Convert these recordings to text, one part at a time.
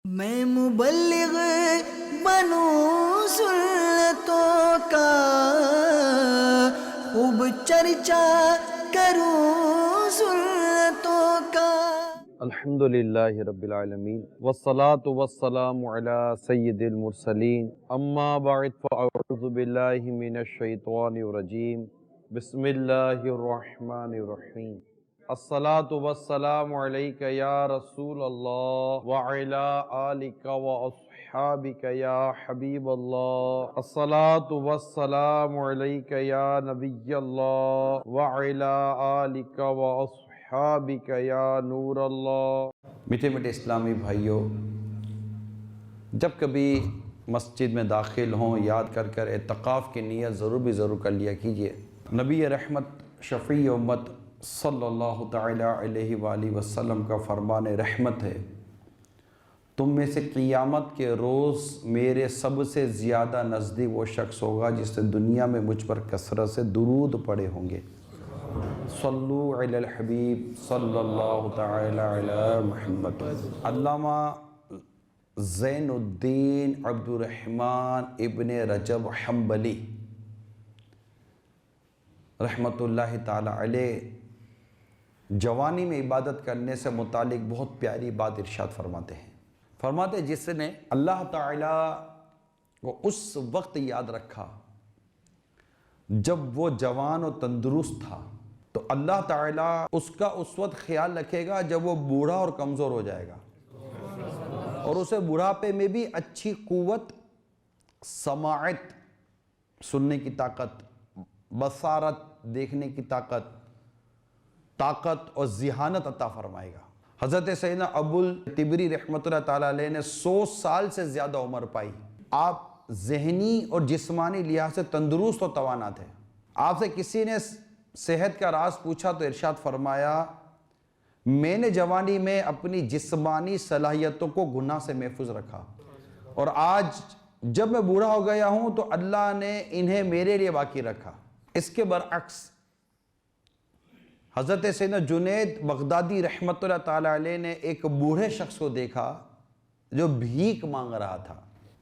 میں مبلغ بنوں سنتوں کا، خوب چرچا کروں سنتوں کا۔ الحمدللہ رب العالمین والصلاة والسلام علی سید المرسلین، اما بعد فاعوذ باللہ من الشیطان الرجیم، بسم اللہ الرحمن الرحیم۔ الصلاة والسلام علیک یا رسول اللہ وعلی آلک واصحابک یا حبیب اللہ۔ الصلاة والسلام علیک یا نبی اللہ وعلی آلک واصحابک یا نور اللہ۔ میٹھے میٹھے اسلامی بھائیوں، جب کبھی مسجد میں داخل ہوں یاد کر کر اعتکاف کی نیت ضرور کر لیا کیجئے۔ نبی رحمت شفیع امت صلی اللہ تعالی علیہ وآلہ وسلم کا فرمان رحمت ہے، تم میں سے قیامت کے روز میرے سب سے زیادہ نزدیک وہ شخص ہوگا جس نے دنیا میں مجھ پر کثرت سے درود پڑھے ہوں گے۔ صلو علی الحبیب صلی اللہ تعالی علی محمد۔ علامہ زین الدین عبد الرحمن ابن رجب حنبلی رحمت اللہ تعالی علیہ جوانی میں عبادت کرنے سے متعلق بہت پیاری بات ارشاد فرماتے ہیں۔ فرماتے جس نے اللہ تعالی کو اس وقت یاد رکھا جب وہ جوان و تندرست تھا، تو اللہ تعالیٰ اس کا اس وقت خیال رکھے گا جب وہ بوڑھا اور کمزور ہو جائے گا، اور اسے بڑھاپے میں بھی اچھی قوت، سماعت سننے کی طاقت، بصارت دیکھنے کی طاقت اور ذہانت عطا فرمائے گا۔ حضرت سیدنا ابو التبری رحمۃ اللہ تعالیٰ علیہ نے 100 سال سے زیادہ عمر پائی۔ آپ ذہنی اور جسمانی لحاظ سے تندرست اور توانا تھے۔ آپ سے کسی نے صحت کا راز پوچھا تو ارشاد فرمایا، میں نے جوانی میں اپنی جسمانی صلاحیتوں کو گناہ سے محفوظ رکھا، اور آج جب میں بوڑھا ہو گیا ہوں تو اللہ نے انہیں میرے لیے باقی رکھا۔ اس کے برعکس حضرت سیدنا جنید بغدادی رحمت اللہ تعالی علیہ نے ایک بوڑھے شخص کو دیکھا جو بھیک مانگ رہا تھا۔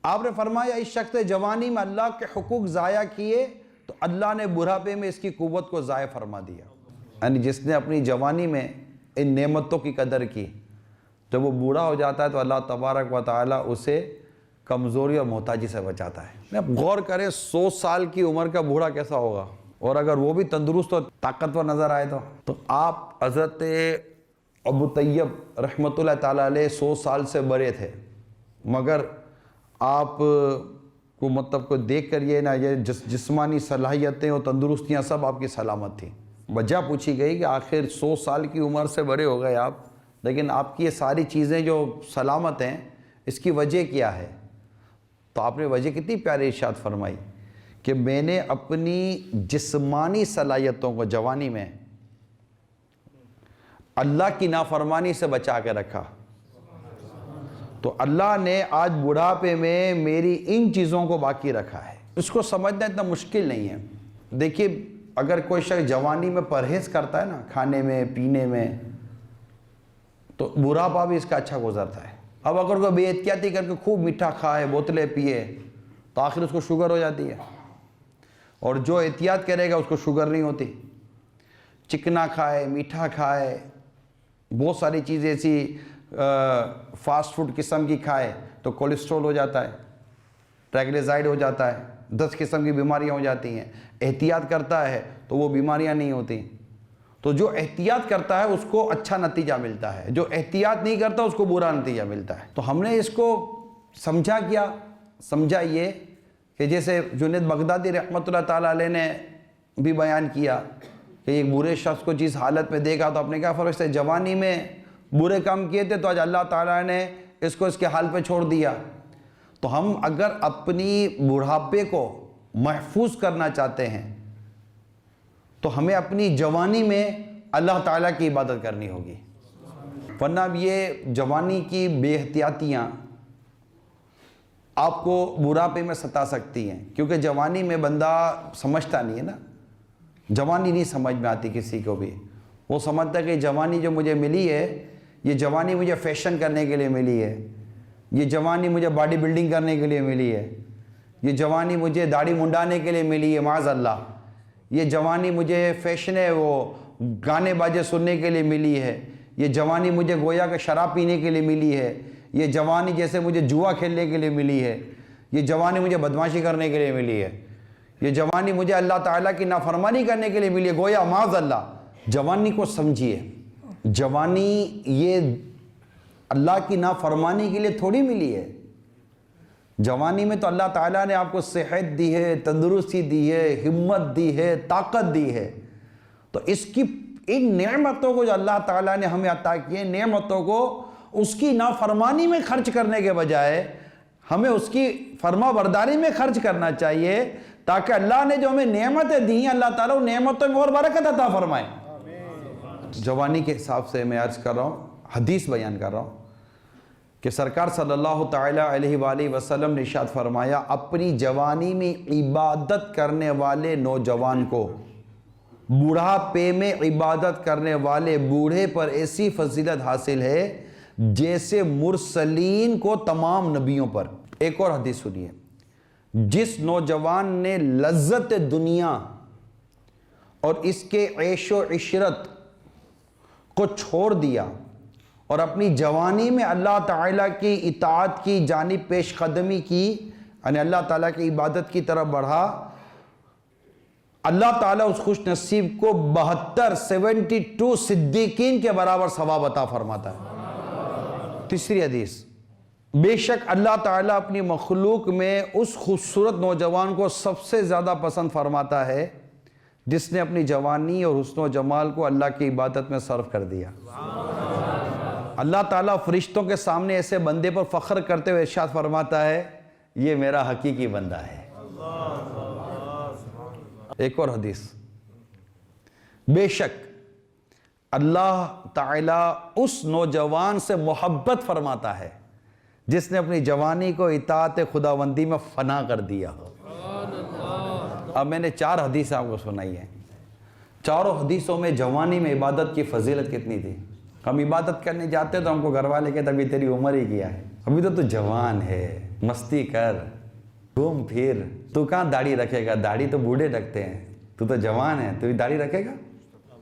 آپ نے فرمایا، اس شخص نے جوانی میں اللہ کے حقوق ضائع کیے تو اللہ نے بڑھاپے میں اس کی قوت کو ضائع فرما دیا۔ یعنی جس نے اپنی جوانی میں ان نعمتوں کی قدر کی، جب وہ بوڑھا ہو جاتا ہے تو اللہ تبارک و تعالی اسے کمزوری اور محتاجی سے بچاتا ہے۔ اب غور کریں 100 سال کی عمر کا بوڑھا کیسا ہوگا، اور اگر وہ بھی تندرست اور طاقتور نظر آئے تو آپ حضرت ابو طیب رحمت اللہ تعالیٰ علیہ 100 سال سے بڑے تھے، مگر آپ کو مطلب کو دیکھ کر یہ یہ جسمانی صلاحیتیں اور تندرستیاں سب آپ کی سلامت تھیں۔ وجہ پوچھی گئی کہ آخر 100 سال کی عمر سے بڑے ہو گئے آپ، لیکن آپ کی یہ ساری چیزیں جو سلامت ہیں، اس کی وجہ کیا ہے؟ تو آپ نے وجہ کتنی پیاری ارشاد فرمائی کہ میں نے اپنی جسمانی صلاحیتوں کو جوانی میں اللہ کی نافرمانی سے بچا کے رکھا، تو اللہ نے آج بڑھاپے میں میری ان چیزوں کو باقی رکھا ہے۔ اس کو سمجھنا اتنا مشکل نہیں ہے۔ دیکھیے، اگر کوئی شخص جوانی میں پرہیز کرتا ہے نا، کھانے میں پینے میں، تو بڑھاپا بھی اس کا اچھا گزرتا ہے۔ اب اگر کوئی بے احتیاطی کر کے خوب میٹھا کھائے، بوتلیں پیے، تو آخر اس کو شوگر ہو جاتی ہے، اور جو احتیاط کرے گا اس کو شوگر نہیں ہوتی۔ چکنا کھائے، میٹھا کھائے، بہت ساری چیزیں ایسی فاسٹ فوڈ قسم کی کھائے تو کولیسٹرول ہو جاتا ہے، ٹرائگلیسرائڈ ہو جاتا ہے، 10 قسم کی بیماریاں ہو جاتی ہیں۔ احتیاط کرتا ہے تو وہ بیماریاں نہیں ہوتی۔ تو جو احتیاط کرتا ہے اس کو اچھا نتیجہ ملتا ہے، جو احتیاط نہیں کرتا اس کو برا نتیجہ ملتا ہے۔ تو ہم نے اس کو سمجھا کیا؟ سمجھا یہ کہ جیسے جنید بغدادی رحمت اللہ تعالیٰ علیہ نے بھی بیان کیا کہ ایک برے شخص کو جس حالت میں دیکھا تو آپ نے کیا فرمایا، سے جوانی میں برے کام کیے تھے تو آج اللہ تعالیٰ نے اس کو اس کے حال پہ چھوڑ دیا۔ تو ہم اگر اپنی بڑھاپے کو محفوظ کرنا چاہتے ہیں تو ہمیں اپنی جوانی میں اللہ تعالیٰ کی عبادت کرنی ہوگی، ورنہ اب یہ جوانی کی بے احتیاطیاں آپ کو بڑھاپے میں ستا سکتی ہیں، کیونکہ جوانی میں بندہ سمجھتا نہیں ہے نا، جوانی نہیں سمجھ میں آتی کسی کو بھی۔ وہ سمجھتا ہے کہ جوانی جو مجھے ملی ہے، یہ جوانی مجھے فیشن کرنے کے لیے ملی ہے، یہ جوانی مجھے باڈی بلڈنگ کرنے کے لیے ملی ہے، یہ جوانی مجھے داڑھی منڈانے کے لیے ملی ہے معاذ اللہ، یہ جوانی مجھے فیشن ہے وہ گانے باجے سننے کے لیے ملی ہے، یہ جوانی مجھے گویا کہ شراب پینے کے لیے ملی ہے، یہ جوانی جیسے مجھے جوا کھیلنے کے لیے ملی ہے، یہ جوانی مجھے بدمعاشی کرنے کے لیے ملی ہے، یہ جوانی مجھے اللہ تعالیٰ کی نافرمانی کرنے کے لیے ملی ہے، گویا معاذ اللہ۔ جوانی کو سمجھیے، جوانی یہ اللہ کی نافرمانی کے لیے تھوڑی ملی ہے۔ جوانی میں تو اللہ تعالیٰ نے آپ کو صحت دی ہے، تندرستی دی ہے، ہمت دی ہے، طاقت دی ہے، تو اس کی ان نعمتوں کو جو اللہ تعالیٰ نے ہمیں عطا کیے، نعمتوں کو اس کی نافرمانی میں خرچ کرنے کے بجائے ہمیں اس کی فرما برداری میں خرچ کرنا چاہیے، تاکہ اللہ نے جو ہمیں نعمتیں دی ہیں اللہ تعالیٰ ان نعمتوں میں اور برکت عطا فرمائے۔ جوانی کے حساب سے میں عرض کر رہا ہوں، حدیث بیان کر رہا ہوں کہ سرکار صلی اللہ تعالیٰ علیہ وآلہ وسلم نے ارشاد فرمایا، اپنی جوانی میں عبادت کرنے والے نوجوان کو بوڑھاپے میں عبادت کرنے والے بوڑھے پر ایسی فضیلت حاصل ہے جیسے مرسلین کو تمام نبیوں پر۔ ایک اور حدیث سنیے، جس نوجوان نے لذت دنیا اور اس کے عیش و عشرت کو چھوڑ دیا اور اپنی جوانی میں اللہ تعالیٰ کی اطاعت کی جانب پیش قدمی کی، یعنی اللہ تعالیٰ کی عبادت کی طرف بڑھا، اللہ تعالیٰ اس خوش نصیب کو 72 صدیقین کے برابر ثواب عطا فرماتا ہے۔ تیسری حدیث، بے شک اللہ تعالیٰ اپنی مخلوق میں اس خوبصورت نوجوان کو سب سے زیادہ پسند فرماتا ہے جس نے اپنی جوانی اور حسن و جمال کو اللہ کی عبادت میں صرف کر دیا۔ اللہ تعالیٰ فرشتوں کے سامنے ایسے بندے پر فخر کرتے ہوئے ارشاد فرماتا ہے، یہ میرا حقیقی بندہ ہے۔ ایک اور حدیث، بے شک اللہ تعالیٰ اس نوجوان سے محبت فرماتا ہے جس نے اپنی جوانی کو اطاعت خداوندی میں فنا کر دیا ہو۔ اب میں نے 4 حدیث آپ کو سنائی ہیں، چاروں حدیثوں میں جوانی میں عبادت کی فضیلت کتنی تھی۔ ہم عبادت کرنے جاتے تو ہم کو گھر والے کہتے ابھی تیری عمر ہی کیا ہے، ابھی تو جوان ہے، مستی کر، گھوم پھر، تو کہاں داڑھی رکھے گا، داڑھی تو بوڑھے رکھتے ہیں، تو جوان ہے، تو داڑھی رکھے گا؟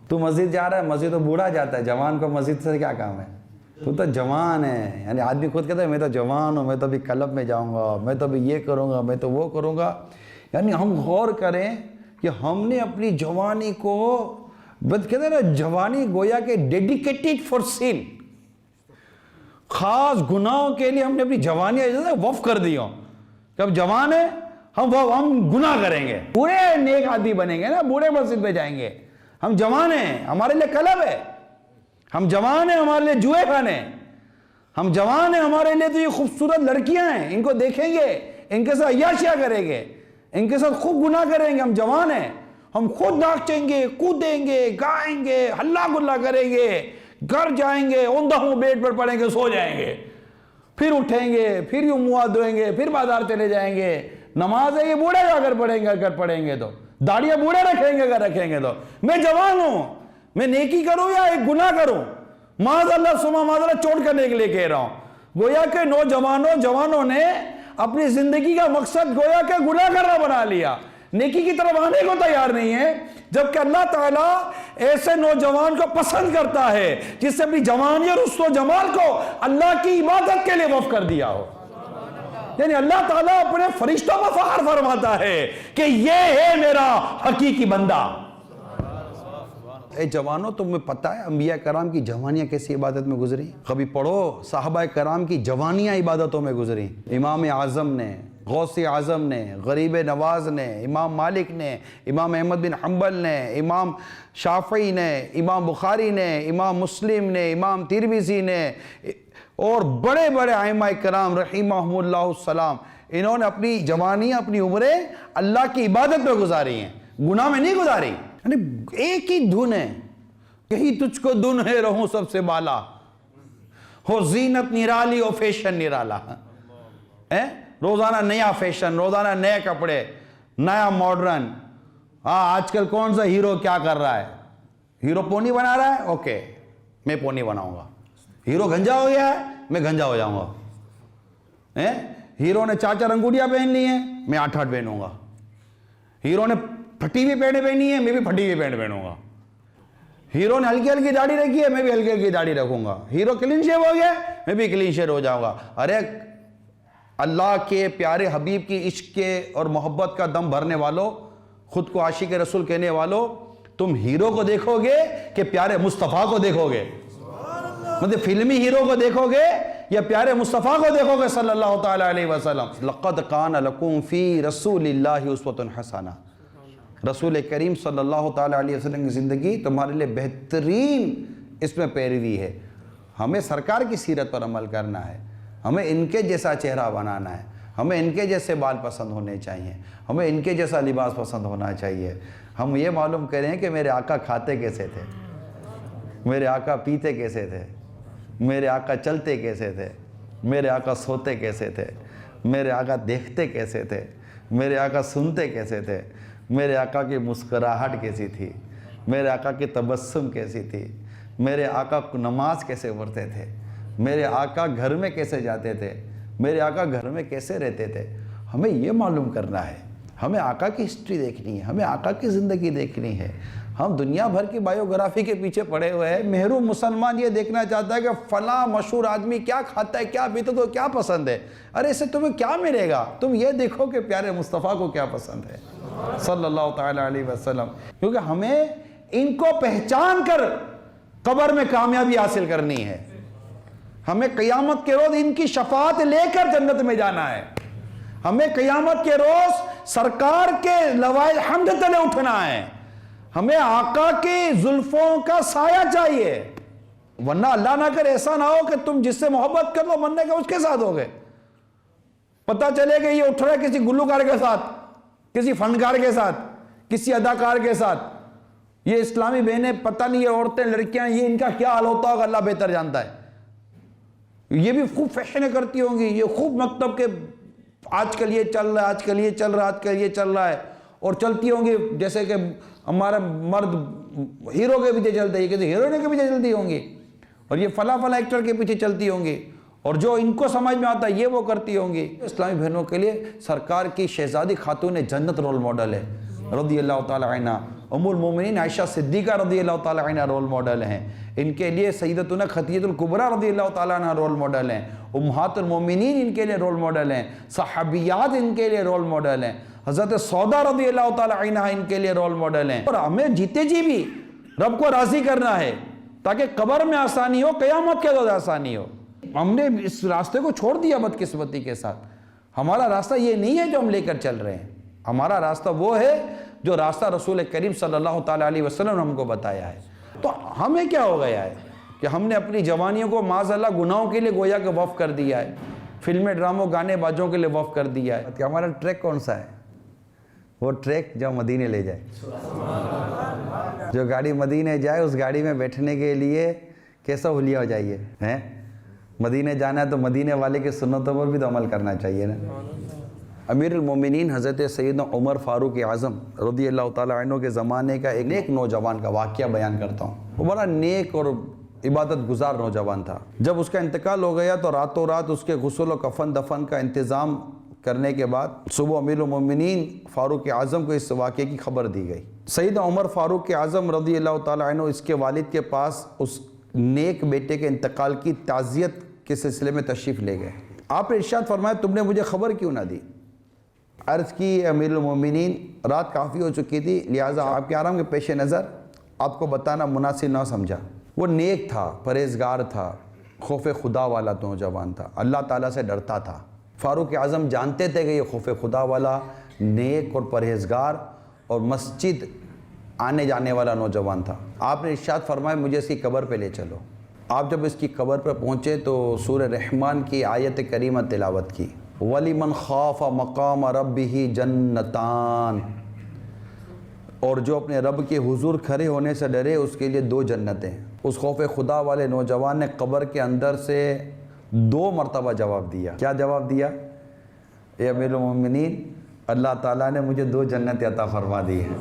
تو مسجد جا رہا ہے، مسجد تو بوڑھا جاتا ہے، جوان کو مسجد سے کیا کام ہے؟ تو جوان ہے، یعنی آدمی خود کہتا ہے میں تو جوان ہوں، میں تو ابھی کلب میں جاؤں گا، میں تو ابھی یہ کروں گا، میں تو وہ کروں گا۔ یعنی ہم غور کریں کہ ہم نے اپنی جوانی کو کہتے ہیں نا، جوانی گویا کہ ڈیڈیکیٹڈ فار سین، خاص گناہوں کے لیے ہم نے اپنی جوانی وقف کر دی ہوں کہ اب جوان ہے، ہم گناہ کریں گے، پورے نیک آدمی بنیں گے نا، بوڑھے مسجد میں جائیں گے۔ ہم جوان ہیں، ہمارے لیے کلب ہے، ہم جوان ہیں، ہمارے لیے جوئے کھانے، ہم جوان ہیں، ہمارے لیے تو یہ خوبصورت لڑکیاں ہیں، ان کو دیکھیں گے، ان کے ساتھ عیاشیاں کریں گے، ان کے ساتھ خوب گناہ کریں گے۔ ہم جوان ہیں، ہم خود ناچیں گے، کودیں گے، گائیں گے، ہلا گلا کریں گے، گھر جائیں گے، اوندھا منہ بیڈ پر پڑیں گے، سو جائیں گے، پھر اٹھیں گے، پھر یوں منہ دھوئیں گے، پھر بازار چلے جائیں گے۔ نماز ہے یہ بوڑھے جا کر پڑھیں گے اگر پڑھیں گے تو، داڑیاں بوڑھے رکھیں گے اگر رکھیں گے تو۔ میں جوان ہوں، میں نیکی کروں یا ایک گناہ کروں، معاذ اللہ سما معاذ اللہ چوٹ کرنے کے لیے کہہ رہا ہوں۔ گویا کہ جوانوں نے اپنی زندگی کا مقصد گویا کہ گناہ کرنا بنا لیا، نیکی کی طرف آنے کو تیار نہیں ہے، جبکہ اللہ تعالیٰ ایسے نوجوان کو پسند کرتا ہے جس سے اپنی جوانی اور حسن و جمال کو اللہ کی عبادت کے لیے وقف کر دیا ہو۔ یعنی اللہ تعالیٰ اپنے فرشتوں پر فخر فرماتا ہے کہ یہ ہے میرا حقیقی بندہ۔ اے جوانوں، تمہیں پتہ ہے انبیاء کرام کی جوانیاں کیسی عبادت میں گزری؟ کبھی پڑھو صحابہ کرام کی جوانیاں عبادتوں میں گزری۔ امام اعظم نے، غوث اعظم نے، غریب نواز نے، امام مالک نے، امام احمد بن حنبل نے، امام شافعی نے، امام بخاری نے، امام مسلم نے، امام ترمذی نے اور بڑے بڑے ائمہ کرام رحمہم اللہ السلام، انہوں نے اپنی جوانیاں، اپنی عمریں اللہ کی عبادت میں گزاری ہیں، گناہ میں نہیں گزاری۔ یعنی ایک ہی دھن ہے، کہیں تجھ کو دھن ہے رہوں سب سے بالا، ہو زینت نرالی ہو فیشن نرالا، روزانہ نیا فیشن، روزانہ نئے کپڑے، نیا ماڈرن۔ آج کل کون سا ہیرو کیا کر رہا ہے؟ ہیرو پونی بنا رہا ہے، اوکے میں پونی بناؤں گا۔ ہیرو گنجا ہو گیا ہے، میں گنجا ہو جاؤں گا۔ ہیرو نے 4 انگوٹیاں پہن لی ہیں، میں 8 پہنوں گا۔ ہیرو نے پھٹی ہوئی پینٹ پہنی ہے، میں بھی پھٹی ہوئی پینٹ پہنوں گا۔ ہیرو نے ہلکی ہلکی داڑھی رکھی ہے، میں بھی ہلکی ہلکی داڑھی رکھوں گا۔ ہیرو کلین شیو ہو گیا، میں بھی کلین شیو ہو جاؤں گا۔ ارے اللہ کے پیارے حبیب کی عشق کے اور محبت کا دم بھرنے والوں، خود کو عاشق رسول کہنے والوں، تم ہیرو کو دیکھو گے کہ پیارے مصطفیٰ کو دیکھو گے؟ مطلب فلمی ہیرو کو دیکھو گے یا پیارے مصطفیٰ کو دیکھو گے صلی اللہ تعالیٰ علیہ وسلم؟ لقد کان لکم فی رسول اللہ اسوۃ حسنہ، رسول کریم صلی اللہ تعالیٰ علیہ وسلم کی زندگی تمہارے لیے بہترین اس میں پیروی ہے۔ ہمیں سرکار کی سیرت پر عمل کرنا ہے، ہمیں ان کے جیسا چہرہ بنانا ہے، ہمیں ان کے جیسے بال پسند ہونے چاہیے، ہمیں ان کے جیسا لباس پسند ہونا چاہیے۔ ہم یہ معلوم کریں کہ میرے آقا کھاتے کیسے تھے، میرے آقا پیتے کیسے تھے، میرے آقا چلتے کیسے تھے، میرے آقا سوتے کیسے تھے، میرے آقا دیکھتے کیسے تھے، میرے آقا سنتے کیسے تھے، میرے آقا کی مسکراہٹ کیسی تھی، میرے آقا کی تبسم کیسی تھی، میرے آقا نماز کیسے پڑھتے تھے، میرے آقا گھر میں کیسے جاتے تھے، میرے آقا گھر میں کیسے رہتے تھے۔ ہمیں یہ معلوم کرنا ہے، ہمیں آقا کی ہسٹری دیکھنی ہے، ہمیں آقا کی زندگی دیکھنی ہے۔ ہم دنیا بھر کی بایوگرافی کے پیچھے پڑے ہوئے ہیں۔ محروم مسلمان یہ دیکھنا چاہتا ہے کہ فلاں مشہور آدمی کیا کھاتا ہے، کیا پیتا ہے، تو کیا پسند ہے۔ ارے اس سے تمہیں کیا ملے گا؟ تم یہ دیکھو کہ پیارے مصطفیٰ کو کیا پسند ہے صلی اللہ تعالیٰ علیہ وسلم، کیونکہ ہمیں ان کو پہچان کر قبر میں کامیابی حاصل کرنی ہے۔ ہمیں قیامت کے روز ان کی شفاعت لے کر جنت میں جانا ہے۔ ہمیں قیامت کے روز سرکار کے لوائے حمد تلے اٹھنا ہے۔ ہمیں آقا کی زلفوں کا سایہ چاہیے، ورنہ اللہ نہ کر ایسا نہ ہو کہ تم جس سے محبت کر لو مرنے کے اس کے ساتھ ہو گئے۔ پتہ چلے کہ یہ اٹھ رہا ہے کسی گلوکار کے ساتھ، کسی فنکار کے ساتھ، کسی اداکار کے ساتھ۔ یہ اسلامی بہنیں پتہ نہیں، یہ عورتیں لڑکیاں، یہ ان کا کیا حال ہوتا ہوگا اللہ بہتر جانتا ہے۔ یہ بھی خوب فیشنیں کرتی ہوں گی، یہ خوب مطلب کہ آج کل یہ چل رہا ہے، آج کل یہ چل رہا ہے، آج کل یہ چل رہا ہے، اور چلتی ہوں گی جیسے کہ ہمارا مرد ہیرو کے پیچھے چلتے ہیں، کسی ہیروئن کے پیچھے چلتی ہوں گی، اور یہ فلاں فلاں ایکٹر کے پیچھے چلتی ہوں گی، اور جو ان کو سمجھ میں آتا ہے یہ وہ کرتی ہوں گی۔ اسلامی بہنوں کے لیے سرکار کی شہزادی خاتون جنت رول ماڈل ہے رضی اللہ تعالی عنہ۔ ام المومنین عائشہ صدیقہ رضی اللہ تعالی عنہ رول ماڈل ہیں۔ ان کے لیے سیدتنا خدیجہ الکبریٰ رضی اللہ تعالی عنہ رول ماڈل ہیں۔ امہات المومنین ان کے لیے رول ماڈل ہیں۔ صحابیات ان کے لیے رول ماڈل ہیں۔ حضرت سودا رضی اللہ تعالی عنہ ان کے لیے رول ماڈل ہیں۔ اور ہمیں جیتے جی بھی رب کو راضی کرنا ہے تاکہ قبر میں آسانی ہو، قیامت کے روز آسانی ہو۔ ہم نے اس راستے کو چھوڑ دیا بدقسمتی کے ساتھ۔ ہمارا راستہ یہ نہیں ہے جو ہم لے کر چل رہے ہیں، ہمارا راستہ وہ ہے جو راستہ رسول کریم صلی اللہ تعالیٰ علیہ وسلم نے ہم کو بتایا ہے۔ تو ہمیں کیا ہو گیا ہے کہ ہم نے اپنی جوانیوں کو معاذ اللہ گناہوں کے لیے گویا کہ وقف کر دیا ہے، فلمیں ڈراموں گانے بازوں کے لیے وقف کر دیا ہے۔ کہ ہمارا ٹریک کون سا ہے؟ وہ ٹریک جو مدینے لے جائے، جو گاڑی مدینے جائے اس گاڑی میں بیٹھنے کے لیے کیسا حلیہ ہو جائیے ہیں۔ مدینے جانا ہے تو مدینے والے کے سنتوں پر بھی تو عمل کرنا چاہیے نا۔ امیر المومنین حضرت سیدنا عمر فاروق اعظم رضی اللہ تعالیٰ عنہ کے زمانے کا ایک نیک نوجوان کا واقعہ بیان کرتا ہوں۔ وہ بڑا نیک اور عبادت گزار نوجوان تھا۔ جب اس کا انتقال ہو گیا تو راتوں رات اس کے غسل و کفن دفن کا انتظام کرنے کے بعد صبح امیر المومنین فاروق اعظم کو اس واقعے کی خبر دی گئی۔ سیدنا عمر فاروق اعظم رضی اللہ تعالیٰ عنہ اس کے والد کے پاس اس نیک بیٹے کے انتقال کی تعزیت کے سلسلے میں تشریف لے گئے۔ آپ نے ارشاد فرمایا تم نے مجھے خبر کیوں نہ دی؟ عرض کی امیر المومنین رات کافی ہو چکی تھی، لہٰذا آپ کے آرام کے پیش نظر آپ کو بتانا مناسب نہ سمجھا۔ وہ نیک تھا، پرہیزگار تھا، خوف خدا والا نوجوان تھا، اللہ تعالیٰ سے ڈرتا تھا۔ فاروق اعظم جانتے تھے کہ یہ خوف خدا والا، نیک اور پرہیزگار اور مسجد آنے جانے والا نوجوان تھا۔ آپ نے ارشاد فرمایا مجھے اس کی قبر پہ لے چلو۔ آپ جب اس کی قبر پر پہنچے تو سورہ رحمان کی آیت کریمہ تلاوت کی، وَلِمَنْ خَافَ مَقَامَ رَبِّهِ جَنَّتَانِ، اور جو اپنے رب کے حضور کھڑے ہونے سے ڈرے اس کے لیے 2 جنتیں۔ اس خوف خدا والے نوجوان نے قبر کے اندر سے 2 مرتبہ جواب دیا۔ کیا جواب دیا؟ اے امیر المومنین، اللہ تعالیٰ نے مجھے 2 جنتیں عطا فرما دی ہیں۔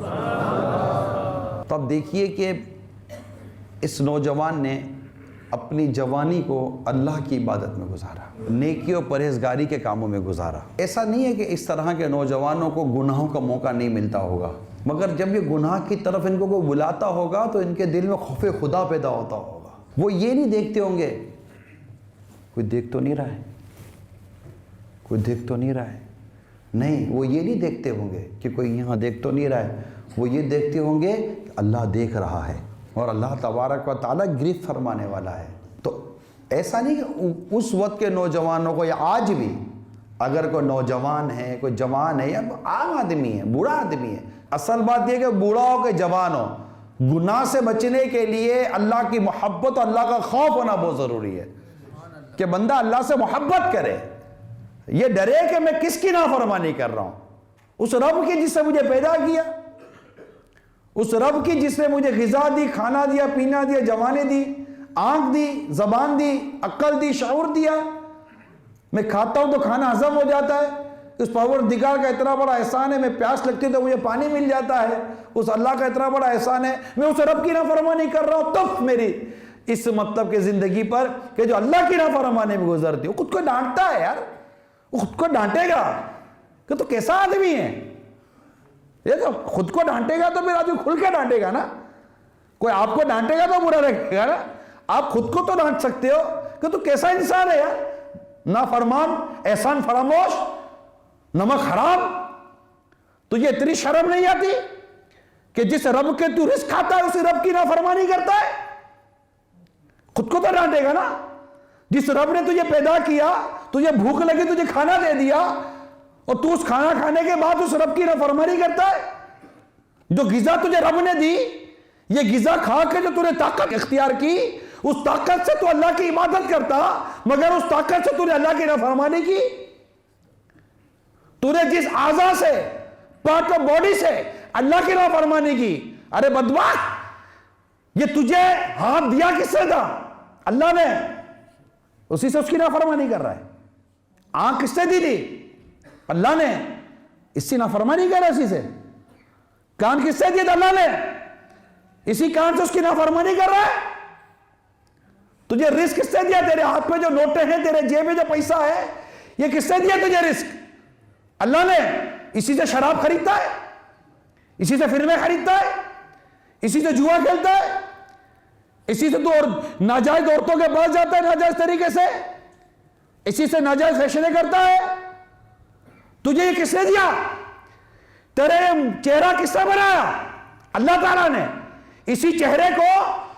تو اب دیکھیے کہ اس نوجوان نے اپنی جوانی کو اللہ کی عبادت میں گزارا، نیکی و پرہیزگاری کے کاموں میں گزارا۔ ایسا نہیں ہے کہ اس طرح کے نوجوانوں کو گناہوں کا موقع نہیں ملتا ہوگا، مگر جب یہ گناہ کی طرف ان کو کوئی بلاتا ہوگا تو ان کے دل میں خوف خدا پیدا ہوتا ہوگا۔ وہ یہ نہیں دیکھتے ہوں گے کوئی دیکھ تو نہیں رہا ہے، کوئی دیکھ تو نہیں رہا ہے، نہیں، وہ یہ نہیں دیکھتے ہوں گے کہ کوئی یہاں دیکھ تو نہیں رہا ہے، وہ یہ دیکھتے ہوں گے کہ اللہ دیکھ رہا ہے اور اللہ تبارک و تعالیٰ گرفت فرمانے والا ہے۔ تو ایسا نہیں کہ اس وقت کے نوجوانوں کو، یا آج بھی اگر کوئی نوجوان ہے، کوئی جوان ہے، یا عام آدمی ہے، بوڑھا آدمی ہے، اصل بات یہ کہ بوڑھا ہو کہ جوان ہو، گناہ سے بچنے کے لیے اللہ کی محبت اور اللہ کا خوف ہونا بہت ضروری ہے، کہ بندہ اللہ سے محبت کرے، یہ ڈرے کہ میں کس کی نافرمانی کر رہا ہوں، اس رب کی جس سے مجھے پیدا کیا، اس رب کی جس نے مجھے غذا دی، کھانا دیا، پینا دیا، جوانی دی، آنکھ دی، زبان دی، عقل دی، شعور دیا، میں کھاتا ہوں تو کھانا ہضم ہو جاتا ہے، اس پروردگار کا اتنا بڑا احسان ہے، میں پیاس لگتی ہے تو مجھے پانی مل جاتا ہے، اس اللہ کا اتنا بڑا احسان ہے، میں اس رب کی نافرمانی کر رہا ہوں، تب میری اس مطلب کہ زندگی پر کہ جو اللہ کی نافرمانی میں گزرتی ہے، وہ خود کو ڈانٹتا ہے یار، وہ خود کو ڈانٹے گا کہ تو کیسا آدمی ہے، یہ تو خود کو ڈانٹے گا تو پھر آدمی کھل کے ڈانٹے گا نا، کوئی آپ کو ڈانٹے گا تو برا لگے گا نا، آپ خود کو تو ڈانٹ سکتے ہو کہ تو کیسا انسان ہے یار، نافرمان، احسان فراموش، نمک حرام، تجھے اتنی شرم نہیں آتی کہ جس رب کے تو رزق کھاتا ہے اسی رب کی نافرمانی کرتا ہے، خود کو تو ڈانٹے گا نا، جس رب نے تجھے پیدا کیا، تجھے بھوک لگی، تجھے کھانا دے دیا، اور تو اس کھانا کھانے کے بعد اس رب کی نافرمانی کرتا ہے، جو غذا تجھے رب نے دی، یہ غذا کھا کے جو تُو نے طاقت اختیار کی، اس طاقت سے تو اللہ کی عبادت کرتا، مگر اس طاقت سے تو نے اللہ کی نافرمانی کی، تو نے جس اعضاء سے، پارٹ آف باڈی سے اللہ کی نافرمانی کی، ارے بدبخت، یہ تجھے ہاتھ دیا کس سے تھا؟ اللہ نے، اسی سے اس کی نافرمانی کر رہا ہے، آنکھ کس سے دی تھی؟ اللہ نے، اس سے نافرمانی کر رہا ہے، اسی سے، کان کس سے دیا تھا؟ اللہ نے، اسی کان سے اس کی نافرمانی کر رہا ہے، تجھے رزق کس سے دیا؟ تیرے ہاتھ پہ جو نوٹے ہیں، تیرے جیب میں جو پیسہ ہے، یہ کس سے دیا تجھے رزق؟ اللہ نے، اسی سے شراب خریدتا ہے، اسی سے فلمیں خریدتا ہے، اسی سے جوا کھیلتا ہے، اسی سے تو اور ناجائز عورتوں کے پاس جاتا ہے ناجائز طریقے سے، اسی سے ناجائز فیشنیں کرتا ہے، تجھے یہ کس نے دیا؟ تیرے چہرہ کس نے بنایا؟ اللہ تعالیٰ نے، اسی چہرے کو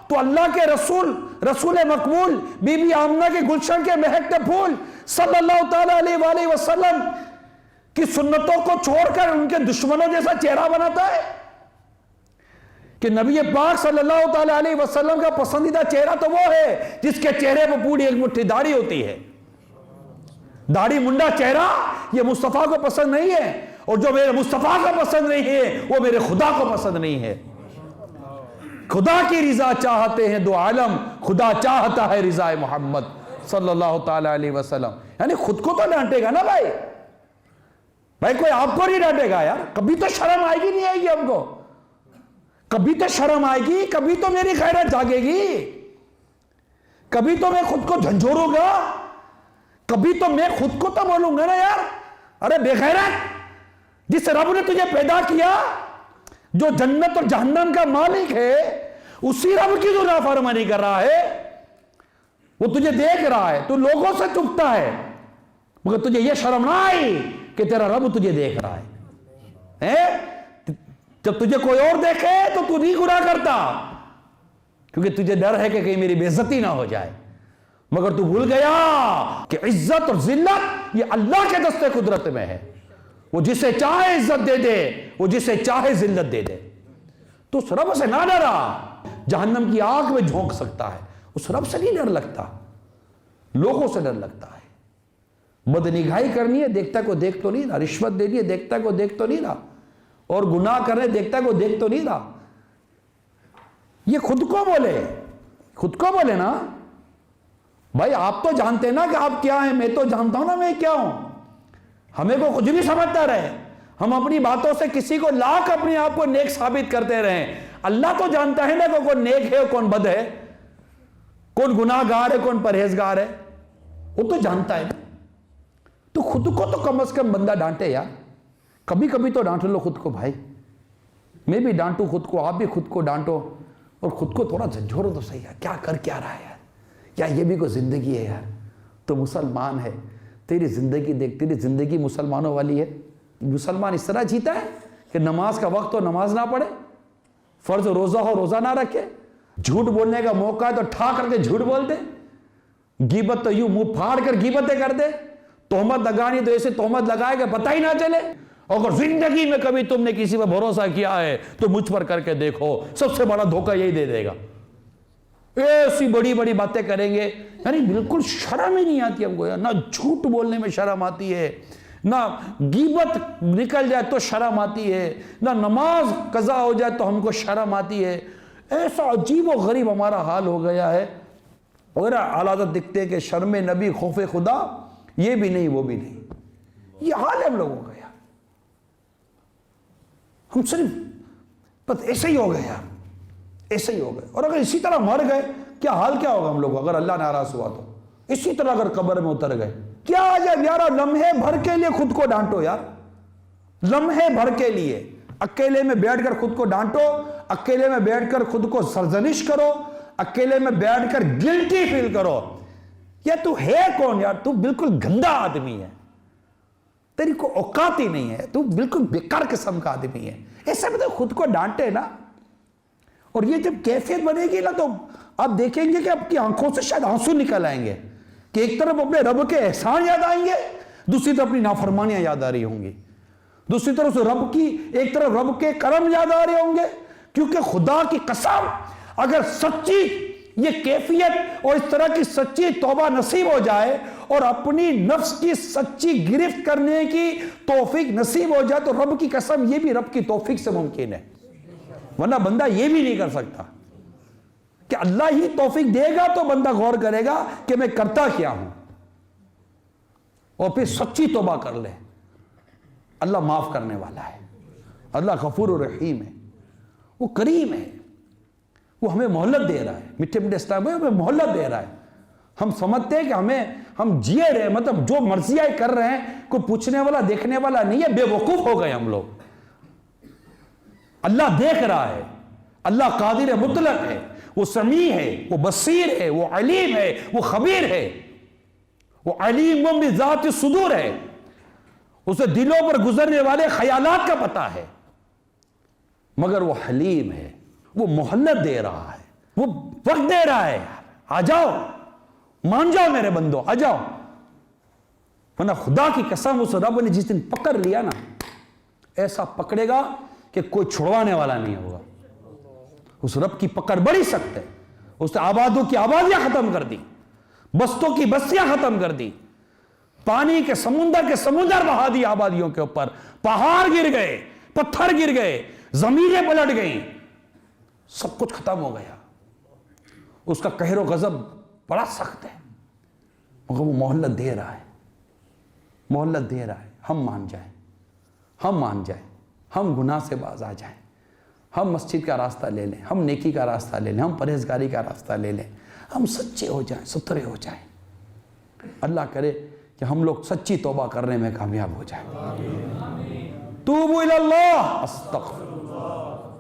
تو اللہ کے رسول مقبول بی بی آمنہ کے گلشن کے مہکتے پھول صلی اللہ تعالیٰ علیہ وآلہ وسلم کی سنتوں کو چھوڑ کر ان کے دشمنوں جیسا چہرہ بناتا ہے، کہ نبی پاک صلی اللہ تعالیٰ علیہ وسلم کا پسندیدہ چہرہ تو وہ ہے جس کے چہرے پر پوری ایک مٹھی داڑھی ہوتی ہے، داڑھی منڈا چہرہ یہ مصطفیٰ کو پسند نہیں ہے، اور جو میرے مصطفیٰ کو پسند نہیں ہے وہ میرے خدا کو پسند نہیں ہے، خدا کی رضا چاہتے ہیں دو عالم، خدا چاہتا ہے رضا محمد صلی اللہ تعالیٰ علیہ وسلم، یعنی خود کو تو ڈانٹے گا نا بھائی کوئی آپ کو نہیں ڈانٹے گا یار، کبھی تو شرم آئے گی، نہیں آئے گی ہم کو، کبھی تو شرم آئے گی، کبھی تو میری غیرت جاگے گی، کبھی تو میں خود کو جھنجھوڑوں گا، کبھی تو میں خود کو تو بولوں گا نا یار، ارے بے غیرت، جس رب نے تجھے پیدا کیا، جو جنت اور جہنم کا مالک ہے، اسی رب کی جو نافرمانی کر رہا ہے، وہ تجھے دیکھ رہا ہے، تو لوگوں سے چھپتا ہے، مگر تجھے یہ شرم نہ آئی کہ تیرا رب تجھے دیکھ رہا ہے، جب تجھے کوئی اور دیکھے تو تو نہیں گناہ کرتا، کیونکہ تجھے ڈر ہے کہ کہیں میری بے عزتی نہ ہو جائے، مگر تو بھول گیا کہ عزت اور ذلت یہ اللہ کے دستے قدرت میں ہے، وہ جسے چاہے عزت دے دے، وہ جسے چاہے ذلت دے دے، تو اس رب سے نہ ڈرا، جہنم کی آگ میں جھونک سکتا ہے، اس رب سے نہیں ڈر لگتا، لوگوں سے ڈر لگتا ہے، بدنگاہی کرنی ہے، دیکھتا کو دیکھ تو نہیں رہا، رشوت دینی ہے، دیکھتا کو دیکھ تو نہیں رہا، اور گناہ کرنے دیکھتا کو دیکھ تو نہیں رہا، یہ خود کو بولے نا، بھائی آپ تو جانتے نا کہ آپ کیا ہیں، میں تو جانتا ہوں نا میں کیا ہوں، ہمیں کو کچھ بھی سمجھتا رہے، ہم اپنی باتوں سے کسی کو لاکھ اپنے آپ کو نیک ثابت کرتے رہیں، اللہ تو جانتا ہے نا کہ کون نیک ہے اور کون بد ہے، کون گناہ گار ہے کون پرہیزگار ہے وہ تو جانتا ہے نا. تو خود کو تو کم از کم بندہ ڈانٹے یار, کبھی کبھی تو ڈانٹ لو خود کو بھائی. میں بھی ڈانٹوں خود کو, آپ بھی خود کو ڈانٹو, اور خود کو تھوڑا جھنجھوڑو تو صحیح ہے. کیا کر کیا رہا ہے یار, کیا یہ بھی کوئی زندگی ہے یار؟ تو مسلمان ہے, تیری زندگی دیکھ, تیری زندگی مسلمانوں والی ہے. مسلمان اس طرح جیتا ہے کہ نماز کا وقت ہو نماز نہ پڑھے, فرض روزہ ہو روزہ نہ رکھے, جھوٹ بولنے کا موقع ہے تو ٹھا کر کے جھوٹ بول دے, غیبت تو یوں منہ پھاڑ کر غیبتیں کر دے, تہمت لگانی تو ایسے تہمت لگائے کہ پتہ ہی نہ چلے. اگر زندگی میں کبھی تم نے کسی پر بھروسہ کیا ہے تو مجھ پر کر کے دیکھو, سب سے بڑا دھوکہ یہی دے دے گا. ایسی بڑی بڑی باتیں کریں گے, یعنی بالکل شرم ہی نہیں آتی ہم کو, نہ جھوٹ بولنے میں شرم آتی ہے, نہ غیبت نکل جائے تو شرم آتی ہے, نہ نماز قضا ہو جائے تو ہم کو شرم آتی ہے. ایسا عجیب و غریب ہمارا حال ہو گیا ہے. اور حالات دکھتے ہیں کہ شرم نبی خوف خدا یہ بھی نہیں وہ بھی نہیں, یہ حال ہے ہم لوگوں کا یار. ہم صرف بس ایسے ہی ہو گئے یار, ایسے ہی ہو گئے. اور اگر اسی طرح مر گئے کیا حال کیا ہوگا ہم لوگ, اگر اللہ ناراض ہوا تو اسی طرح اگر قبر میں اتر گئے کیا آ جائے یار. لمحے بھر کے لیے خود کو ڈانٹو یار, لمحے بھر کے لیے اکیلے میں بیٹھ کر خود کو ڈانٹو, اکیلے میں بیٹھ کر خود کو سرزنش کرو, اکیلے میں بیٹھ کر گلٹی فیل کرو. یا تو ہے کون یار, تو بالکل گندا آدمی ہے, تیری کو اوقات ہی نہیں ہے, تو بالکل بیکار قسم کا آدمی ہے. ایسے میں تو خود کو ڈانٹے نا. اور یہ جب کیفیت بنے گی نا تو آپ دیکھیں گے کہ آپ کی آنکھوں سے شاید آنسو نکل آئیں گے, کہ ایک طرف اپنے رب کے احسان یاد آئیں گے, دوسری طرف اپنی نافرمانیاں یاد آ رہی ہوں گی, دوسری طرف سے رب کی, ایک طرف رب کے کرم یاد آ رہے ہوں گے. کیونکہ خدا کی قسم اگر سچی یہ کیفیت اور اس طرح کی سچی توبہ نصیب ہو جائے اور اپنی نفس کی سچی گرفت کرنے کی توفیق نصیب ہو جائے تو رب کی قسم یہ بھی رب کی توفیق سے ممکن ہے, ورنہ بندہ یہ بھی نہیں کر سکتا. کہ اللہ ہی توفیق دے گا تو بندہ غور کرے گا کہ میں کرتا کیا ہوں, اور پھر سچی توبہ کر لے. اللہ معاف کرنے والا ہے, اللہ غفور و رحیم ہے, وہ کریم ہے, وہ ہمیں مہلت دے رہا ہے. میٹھے میٹھے اسلام میں ہمیں مہلت دے رہا ہے. ہم سمجھتے ہیں کہ ہم جیے رہے, مطلب جو مرضیاں کر رہے ہیں, کوئی پوچھنے والا دیکھنے والا نہیں ہے, بے وقوف ہو گئے ہم لوگ. اللہ دیکھ رہا ہے, اللہ قادر مطلق ہے, وہ سمیع ہے, وہ بصیر ہے, وہ علیم ہے, وہ خبیر ہے, وہ علیم بذات الصدور ہے, اسے دلوں پر گزرنے والے خیالات کا پتہ ہے. مگر وہ حلیم ہے, وہ مہلت دے رہا ہے, وہ وقت دے رہا ہے. آ جاؤ, مان جاؤ میرے بندو, آ جاؤ. ورنہ خدا کی قسم اس رب نے جس دن پکڑ لیا نا, ایسا پکڑے گا کہ کوئی چھڑوانے والا نہیں ہوگا. اس رب کی پکڑ بڑی سخت ہے. اس نے آبادوں کی آبادیاں ختم کر دی, بستوں کی بستیاں ختم کر دی, پانی کے سمندر بہا دی آبادیوں کے اوپر, پہاڑ گر گئے, پتھر گر گئے, زمینیں پلٹ گئیں, سب کچھ ختم ہو گیا. اس کا قہر و غضب بڑا سخت ہے, مگر وہ مہلت دے رہا ہے, مہلت دے رہا ہے. ہم مان جائیں, ہم مان جائیں, ہم گناہ سے باز آ جائیں, ہم مسجد کا راستہ لے لیں, ہم نیکی کا راستہ لے لیں, ہم پرہیزگاری کا راستہ لے لیں, ہم سچے ہو جائیں, ستھرے ہو جائیں. اللہ کرے کہ ہم لوگ سچی توبہ کرنے میں کامیاب ہو جائیں. توبوا الی اللہ, استغفر,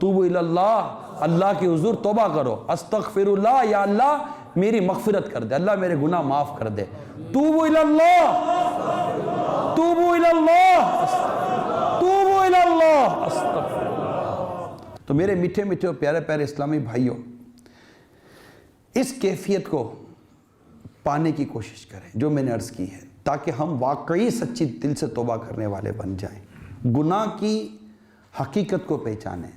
توبوا الی اللہ, اللہ کے حضور توبہ کرو. استغفر اللہ, یا اللہ میری مغفرت کر دے, اللہ میرے گناہ معاف کر دے. توبوا الی اللہ, توبوا الی اللہ, توبوا الی اللہ, استغفر. تو میرے میٹھے میٹھے اور پیارے پیارے اسلامی بھائیوں, اس کیفیت کو پانے کی کوشش کریں جو میں نے عرض کی ہے, تاکہ ہم واقعی سچی دل سے توبہ کرنے والے بن جائیں, گناہ کی حقیقت کو پہچانیں.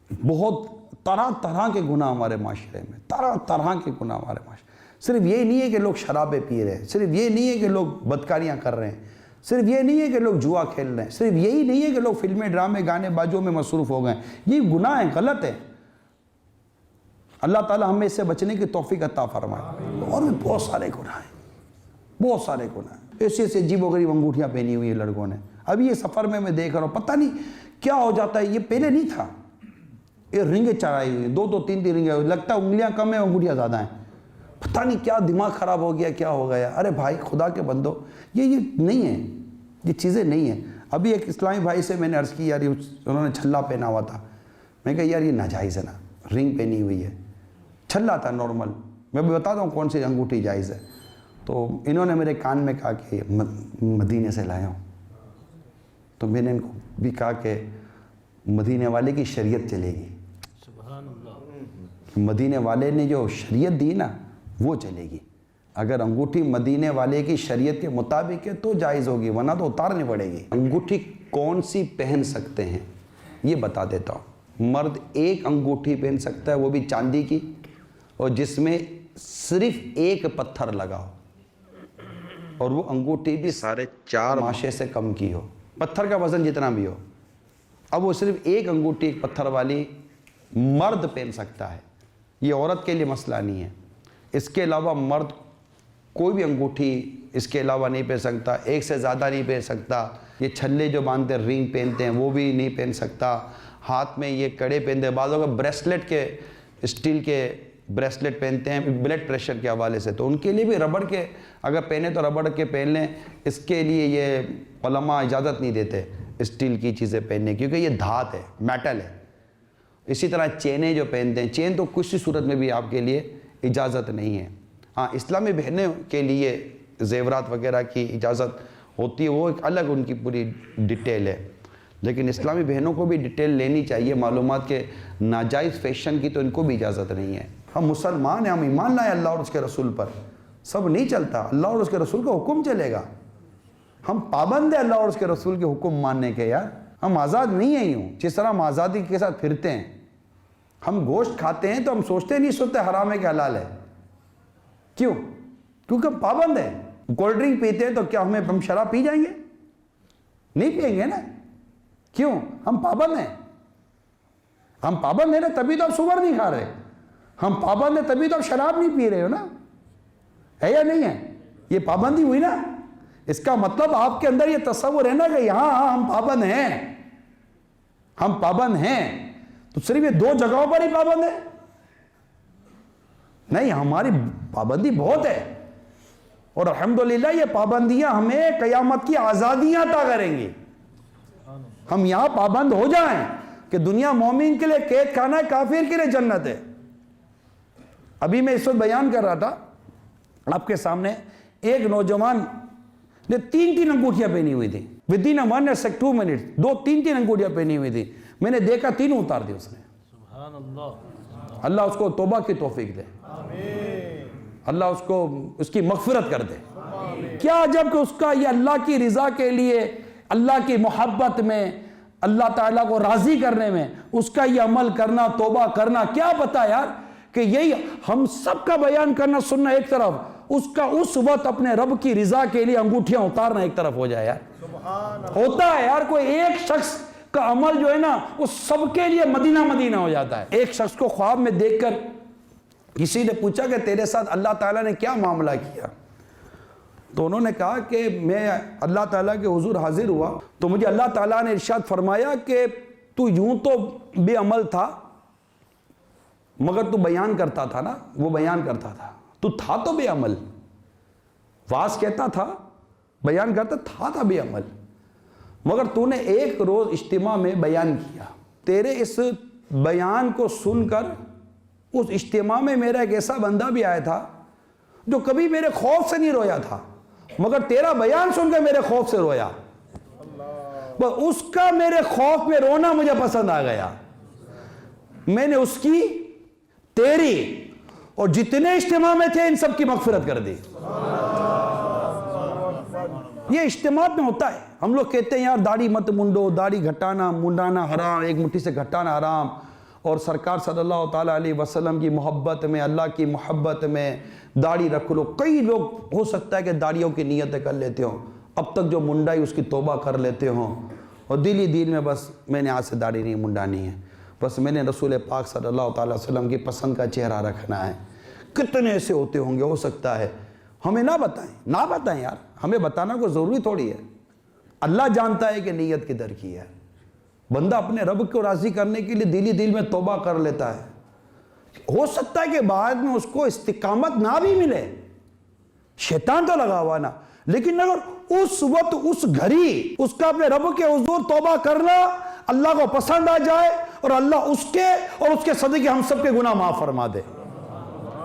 بہت طرح طرح کے گناہ ہمارے معاشرے میں, طرح طرح کے گناہ ہمارے معاشرے. صرف یہ نہیں ہے کہ لوگ شرابیں پی رہے ہیں, صرف یہ نہیں ہے کہ لوگ بدکاریاں کر رہے ہیں, صرف یہ نہیں ہے کہ لوگ جوا کھیل رہے ہیں, صرف یہی نہیں ہے کہ لوگ فلمیں ڈرامے گانے بازوں میں مصروف ہو گئے ہیں. یہ گناہ ہیں, غلط ہے. اللہ تعالی ہمیں اس سے بچنے کی توفیق عطا فرمائے. اور بھی بہت سارے گناہ ہیں, بہت سارے گناہ ہیں. ایسے ایسے عجیب و غریب انگوٹھیاں پہنی ہوئی ہیں لڑکوں نے. ابھی یہ سفر میں دیکھ رہا ہوں, پتہ نہیں کیا ہو جاتا ہے, یہ پہلے نہیں تھا. یہ رنگیں چڑھائی ہوئی, 2 3 رنگیں, لگتا ہے انگلیاں کم ہیں انگوٹھیاں زیادہ ہیں. پتہ نہیں کیا دماغ خراب ہو گیا، کیا ہو گیا. ارے بھائی خدا کے بندو، یہ نہیں ہے، یہ چیزیں نہیں ہیں. ابھی ایک اسلامی بھائی سے میں نے عرض کی یار انہوں نے چھلا پہنا ہوا تھا. میں کہا یار یہ ناجائز ہے نا، رنگ پہنی ہوئی ہے، چھلا تھا نارمل. میں بھی بتاتا ہوں کون سی انگوٹھی جائز ہے. تو انہوں نے میرے کان میں کہا کہ مدینے سے لایا ہوں. تو میں نے ان کو بھی کہا کہ مدینے والے کی شریعت چلے گی. سبحان اللہ. مدینے والے نے جو شریعت دی نا وہ چلے گی. اگر انگوٹھی مدینے والے کی شریعت کے مطابق ہے تو جائز ہوگی، ورنہ تو اتارنی پڑے گی. انگوٹھی کون سی پہن سکتے ہیں یہ بتا دیتا ہوں. مرد ایک انگوٹھی پہن سکتا ہے، وہ بھی چاندی کی، اور جس میں صرف ایک پتھر لگا ہو، اور وہ انگوٹھی بھی 4.5 ماشے سے کم کی ہو، پتھر کا وزن جتنا بھی ہو. اب وہ صرف ایک انگوٹھی ایک پتھر والی مرد پہن سکتا ہے. یہ عورت کے لیے مسئلہ نہیں ہے. اس کے علاوہ مرد کوئی بھی انگوٹھی اس کے علاوہ نہیں پہن سکتا، ایک سے زیادہ نہیں پہن سکتا. یہ چھلے جو باندھتے ہیں، رنگ پہنتے ہیں، وہ بھی نہیں پہن سکتا. ہاتھ میں یہ کڑے پہنتے ہیں، بعضوں کا بریسلیٹ کے اسٹیل کے بریسلیٹ پہنتے ہیں بلڈ پریشر کے حوالے سے، تو ان کے لیے بھی ربڑ کے اگر پہنے تو ربڑ کے پہن لیں. اس کے لیے یہ علماء اجازت نہیں دیتے اسٹیل کی چیزیں پہننے، کیونکہ یہ دھات ہے، میٹل ہے. اسی طرح چینیں جو پہنتے ہیں، چین تو کسی صورت میں بھی آپ کے لیے اجازت نہیں ہے. ہاں اسلامی بہنوں کے لیے زیورات وغیرہ کی اجازت ہوتی ہے، وہ ایک الگ ان کی پوری ڈیٹیل ہے. لیکن اسلامی بہنوں کو بھی ڈیٹیل لینی چاہیے معلومات کے. ناجائز فیشن کی تو ان کو بھی اجازت نہیں ہے. ہم مسلمان ہیں، ہم ایمان لائیں اللہ اور اس کے رسول پر. سب نہیں چلتا، اللہ اور اس کے رسول کا حکم چلے گا. ہم پابند ہیں اللہ اور اس کے رسول کے حکم ماننے کے. یار ہم آزاد نہیں ہیں یوں جس طرح ہم آزادی کے ساتھ پھرتے ہیں. ہم گوشت کھاتے ہیں تو ہم سوچتے نہیں سوچتے حرام ہے کہ حلال ہے. کیوں؟ کیونکہ ہم پابند ہیں. کولڈ ڈرنک پیتے ہیں تو کیا ہم شراب پی جائیں گے؟ نہیں پئیں گے نا. کیوں؟ ہم پابند ہیں. ہم پابند ہیں نا، تبھی تو آپ سور نہیں کھا رہے. ہم پابند ہیں تبھی تو آپ شراب نہیں پی رہے ہو نا. ہے یا نہیں ہے؟ یہ پابندی ہوئی نا. اس کا مطلب آپ کے اندر یہ تصور ہے نا کہ یہاں ہم پابند ہیں. ہم پابند ہیں تو صرف یہ 2 جگہوں پر ہی پابند ہے نہیں، ہماری پابندی بہت ہے. اور الحمدللہ یہ پابندیاں ہمیں قیامت کی آزادیاں عطا کریں گی. ہم یہاں پابند ہو جائیں کہ دنیا مومن کے لیے قید خانہ ہے، کافر کے لیے جنت ہے. ابھی میں اس وقت بیان کر رہا تھا آپ کے سامنے، ایک نوجوان نے 3 انگوٹھیاں پہنی ہوئی تھی. ودین 1 or 2 minutes 2-3 انگوٹھیاں پہنی ہوئی تھی. میں نے دیکھا 3 اتار دی اس نے. سبحان اللہ. اللہ اس کو توبہ کی توفیق دے. اللہ اس کو اس کی مغفرت کر دے. کیا جب کہ اس کا یہ اللہ کی رضا کے لیے، اللہ کی محبت میں، اللہ تعالیٰ کو راضی کرنے میں اس کا یہ عمل کرنا، توبہ کرنا، کیا پتا یار کہ یہی ہم سب کا بیان کرنا سننا ایک طرف، اس کا اس وقت اپنے رب کی رضا کے لیے انگوٹھیاں اتارنا ایک طرف ہو جائے. یار ہوتا ہے یار، کوئی ایک شخص کا عمل جو ہے نا وہ سب کے لیے مدینہ مدینہ ہو جاتا ہے. ایک شخص کو خواب میں دیکھ کر کسی نے پوچھا کہ تیرے ساتھ اللہ تعالیٰ نے کیا معاملہ کیا؟ تو انہوں نے کہا کہ میں اللہ تعالیٰ کے حضور حاضر ہوا تو مجھے اللہ تعالیٰ نے ارشاد فرمایا کہ تو یوں تو بے عمل تھا مگر تو بیان کرتا تھا نا. وہ بیان کرتا تھا، تو تھا تو بے عمل. واز کہتا تھا، بیان کرتا تھا بے عمل، مگر تو نے ایک روز اجتماع میں بیان کیا. تیرے اس بیان کو سن کر اس اجتماع میں میرا ایک ایسا بندہ بھی آیا تھا جو کبھی میرے خوف سے نہیں رویا تھا، مگر تیرا بیان سن کے میرے خوف سے رویا. اس کا میرے خوف میں رونا مجھے پسند آ گیا. میں نے اس کی، تیری اور جتنے اجتماع میں تھے ان سب کی مغفرت کر دی. یہ اجتماعات میں ہوتا ہے. ہم لوگ کہتے ہیں یار داڑھی مت منڈو، داڑھی گھٹانا منڈانا حرام، ایک مٹھی سے گھٹانا حرام. اور سرکار صلی اللہ تعالیٰ علیہ وسلم کی محبت میں، اللہ کی محبت میں داڑھی رکھ لو. کئی لوگ ہو سکتا ہے کہ داڑھیوں کی نیتیں کر لیتے ہوں، اب تک جو منڈائی اس کی توبہ کر لیتے ہوں، اور دل ہی دل میں بس میں نے آج سے داڑھی نہیں منڈانی ہے، بس میں نے رسول پاک صلی اللہ تعالیٰ وسلم کی پسند کا چہرہ رکھنا ہے. کتنے ایسے ہوتے ہوں گے، ہو سکتا ہے ہمیں نہ بتائیں یار. ہمیں بتانا کوئی ضروری تھوڑی ہے. اللہ جانتا ہے کہ نیت کدھر کی ہے. بندہ اپنے رب کو راضی کرنے کے لیے دل ہی دل میں توبہ کر لیتا ہے. ہو سکتا ہے کہ بعد میں اس کو استقامت نہ بھی ملے، شیطان تو لگا ہوا نا، لیکن اگر اس وقت اس گھڑی اس کا اپنے رب کے حضور توبہ کرنا اللہ کو پسند آ جائے اور اللہ اس کے اور اس کے صدقے ہم سب کے گناہ معاف فرما دے۔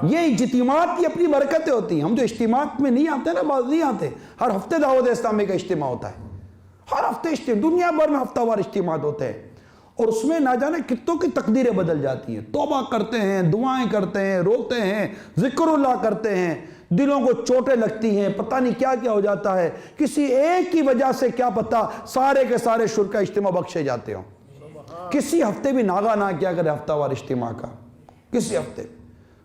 یہ اجتماعات کی اپنی برکتیں ہوتی ہیں۔ ہم جو اجتماعات میں نہیں آتے نا، بعض نہیں آتے، ہر ہفتے دعوت اسلامی کا اجتماع ہوتا ہے، ہر ہفتے اجتماع، دنیا بھر میں ہفتہ وار اجتماعات ہوتے ہیں، اور اس میں نہ جانے کتنوں کی تقدیریں بدل جاتی ہیں۔ توبہ کرتے ہیں، دعائیں کرتے ہیں، روتے ہیں، ذکر اللہ کرتے ہیں، دلوں کو چوٹیں لگتی ہیں، پتہ نہیں کیا کیا ہو جاتا ہے، کسی ایک کی وجہ سے کیا پتہ سارے کے سارے شرکا اجتماع بخشے جاتے ہوں۔ کسی ہفتے بھی ناغا نہ کیا کریں ہفتہ وار اجتماع کا، کسی ہفتے